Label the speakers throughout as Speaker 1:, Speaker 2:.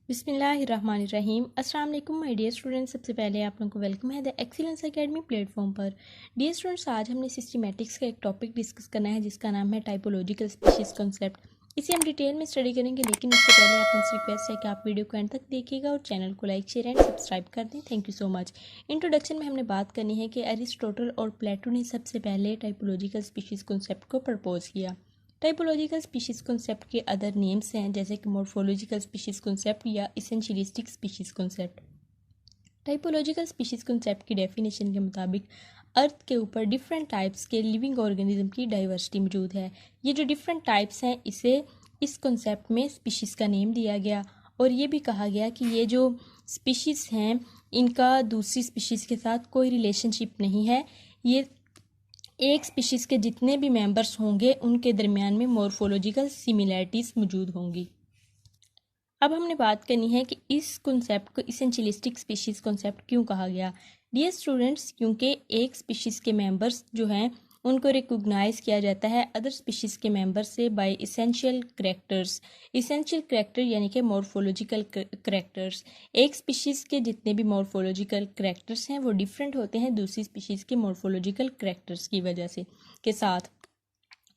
Speaker 1: बिस्मिल्लाहिर्रहमानिर्रहीम। अस्सलाम वालेकुम माय डियर स्टूडेंट्स। सबसे पहले आप लोगों को वेलकम है द एक्सीलेंस एकेडमी प्लेटफॉर्म पर। डियर स्टूडेंट्स, आज हमने सिस्टमैटिक्स का एक टॉपिक डिस्कस करना है जिसका नाम है टाइपोलॉजिकल स्पीशीज कॉन्सेप्ट। इसे हम डिटेल में स्टडी करेंगे, लेकिन उससे पहले आपसे रिक्वेस्ट है कि आप वीडियो को एंड तक देखिएगा और चैनल को लाइक शेयर एंड सब्सक्राइब कर दें। Thank you so much. Introduction में हमने बात करनी है कि अरिस्टोटल और प्लेटो ने सबसे पहले टाइपोलॉजिकल स्पीशीज कॉन्सेप्ट को प्रपोज किया। टाइपोलॉजिकल स्पीशीज कॉन्सेप्ट के अदर नेम्स हैं जैसे कि मॉर्फोलॉजिकल स्पीशीज कॉन्सेप्ट या essentialistic species concept. Typological species concept की डेफिनेशन के मुताबिक अर्थ के ऊपर डिफरेंट टाइप्स के लिविंग ऑर्गेनिज्म की डाइवर्सिटी मौजूद है। ये जो डिफरेंट टाइप्स हैं, इसे इस कॉन्सेप्ट में स्पीशीज़ का नेम दिया गया और ये भी कहा गया कि ये जो स्पीशीज़ हैं इनका दूसरी स्पीशीज़ के साथ कोई रिलेशनशिप नहीं है। ये एक स्पीशीज़ के जितने भी मेंबर्स होंगे उनके दरमियान में मॉर्फोलॉजिकल सिमिलैरिटीज़ मौजूद होंगी। अब हमने बात करनी है कि इस कॉन्सेप्ट को इसेंशियलिस्टिक स्पीशीज़ कॉन्सेप्ट क्यों कहा गया। डियर स्टूडेंट्स, क्योंकि एक स्पीशीज़ के मेंबर्स जो हैं उनको रिकॉग्नाइज किया जाता है अदर स्पीशीज़ के मेंबर से by essential characters. Essential character यानी कि मॉर्फोलॉजिकल करैक्टर्स। एक स्पीशीज़ के जितने भी मॉर्फोलॉजिकल करैक्टर्स हैं वो डिफरेंट होते हैं दूसरी स्पीशीज़ के मॉर्फोलॉजिकल करैक्टर्स की वजह से के साथ,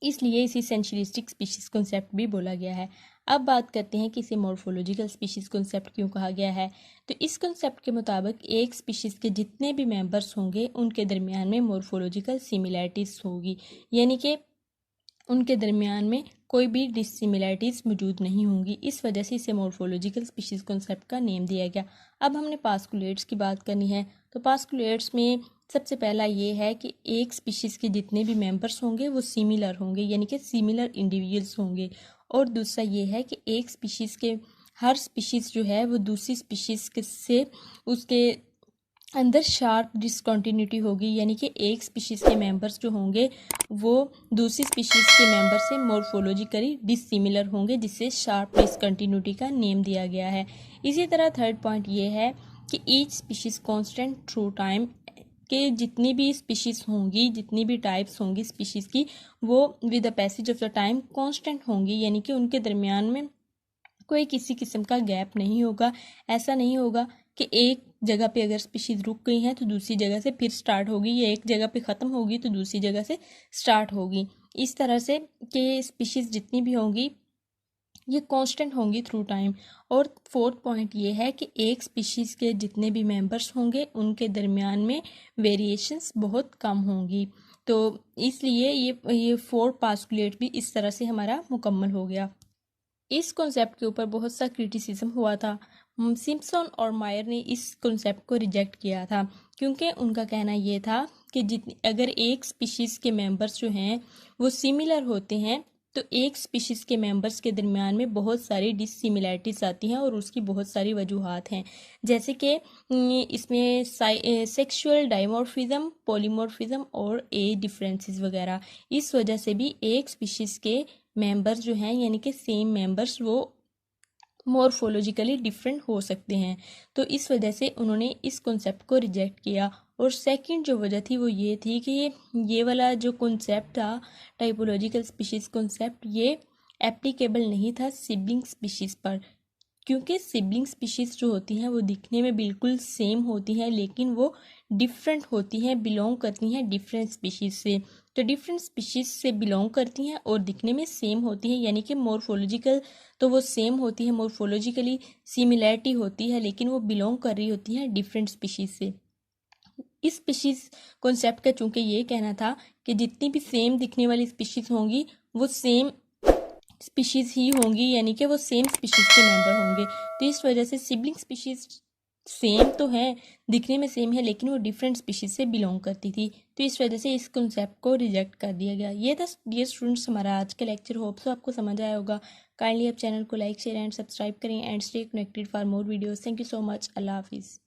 Speaker 1: इसलिए इसे इसेंशियलिस्टिक स्पीशीज़ कॉन्सेप्ट भी बोला गया है। अब बात करते हैं कि इसे मॉर्फोलॉजिकल स्पीशीज़ कॉन्सेप्ट क्यों कहा गया है। तो इस कॉन्सेप्ट के मुताबिक एक स्पीशीज़ के जितने भी मेंबर्स होंगे उनके दरमियान में मॉर्फोलॉजिकल सिमिलैरिटीज़ होगी, यानी कि उनके दरमियान में कोई भी डिसिमिलैरिटीज़ मौजूद नहीं होंगी। इस वजह से इसे मॉर्फोलॉजिकल स्पीशीज़ कॉन्सेप्ट का नेम दिया गया। अब हमने पास्कुलेट्स की बात करनी है। तो पास्कुलेट्स में सबसे पहला ये है कि एक स्पीशीज़ के जितने भी मेंबर्स होंगे वो सिमिलर होंगे, यानी कि सिमिलर इंडिविजुअल्स होंगे। और दूसरा ये है कि एक स्पीशीज़ के हर स्पीशीज़ जो है वो दूसरी स्पीशीज़ के से उसके अंदर शार्प डिसकंटिन्यूटी होगी, यानी कि एक स्पीशीज़ के मेंबर्स जो होंगे वो दूसरी स्पीशीज़ के मेंबर से मॉर्फोलॉजिकली डिसिमिलर होंगे, जिससे शार्प डिसकंटिन्यूटी का नेम दिया गया है। इसी तरह थर्ड पॉइंट ये है कि each species constant through time, के जितनी भी स्पीशीज़ होंगी, जितनी भी टाइप्स होंगी स्पीशीज़ की, वो with the passage of the time constant होंगी, यानी कि उनके दरमियान में कोई किसी किस्म का गैप नहीं होगा। ऐसा नहीं होगा कि एक जगह पे अगर स्पीशीज़ रुक गई हैं तो दूसरी जगह से फिर स्टार्ट होगी, या एक जगह पे ख़त्म होगी तो दूसरी जगह से स्टार्ट होगी। इस तरह से कि स्पीशीज़ जितनी भी होंगी ये कांस्टेंट होंगी थ्रू टाइम। और फोर्थ पॉइंट ये है कि एक स्पीशीज़ के जितने भी मेंबर्स होंगे उनके दरमियान में वेरिएशंस बहुत कम होंगी। तो इसलिए ये फोर पास्कुलेट भी इस तरह से हमारा मुकम्मल हो गया। इस कॉन्सेप्ट के ऊपर बहुत सा क्रिटिसिज्म हुआ था। सिम्पसन और मायर ने इस कॉन्सेप्ट को रिजेक्ट किया था, क्योंकि उनका कहना ये था कि अगर एक स्पीशीज़ के मेंबर्स जो हैं वो सिमिलर होते हैं तो एक स्पीशीज़ के मेंबर्स के दरमियान में बहुत सारी डिससिमिलैरिटीज़ आती हैं और उसकी बहुत सारी वजूहात हैं, जैसे कि इसमें सेक्सुअल डाइमॉर्फिज्म, पॉलीमॉर्फिज्म और एज डिफरेंसेस वगैरह। इस वजह से भी एक स्पीशीज़ के मेंबर्स जो हैं, यानी कि सेम मेंबर्स, वो मॉर्फोलॉजिकली डिफरेंट हो सकते हैं। तो इस वजह से उन्होंने इस कॉन्सेप्ट को रिजेक्ट किया। और सेकंड जो वजह थी वो ये थी कि ये वाला जो कॉन्सेप्ट था टाइपोलॉजिकल स्पीशीज़ कॉन्सेप्ट, ये एप्लीकेबल नहीं था सिबलिंग स्पीशीज़ पर, क्योंकि सिबलिंग स्पीशीज़ जो होती हैं वो दिखने में बिल्कुल सेम होती हैं, लेकिन वो डिफरेंट होती हैं, बिलोंग करती हैं डिफरेंट स्पीशीज़ से। तो डिफरेंट स्पीशीज़ से बिलोंग करती हैं और दिखने में सेम होती हैं, यानी कि मॉर्फोलॉजिकल तो वो सेम होती है, मॉर्फोलॉजिकली सिमिलैरिटी होती है, लेकिन वो बिलोंग कर रही होती हैं डिफरेंट स्पीशीज़ से। इस स्पीशीज़ कॉन्सेप्ट का चूँकि ये कहना था कि जितनी भी सेम दिखने वाली स्पीशीज़ होंगी वो सेम स्पीशीज़ ही होंगी, यानी कि वो सेम स्पीशीज़ के मेंबर होंगे। तो इस वजह से सिबलिंग स्पीशीज़ सेम तो हैं, दिखने में सेम है, लेकिन वो डिफरेंट स्पीशीज़ से बिलोंग करती थी। तो इस वजह से इस कॉन्सेप्ट को रिजेक्ट कर दिया गया। ये था डियर स्टूडेंट्स हमारा आज का लेक्चर। होप सो आपको समझ आया होगा। काइंडली आप चैनल को लाइक शेयर एंड सब्सक्राइब करें and stay connected for more videos. Thank you so much. अल्लाह हाफिज़।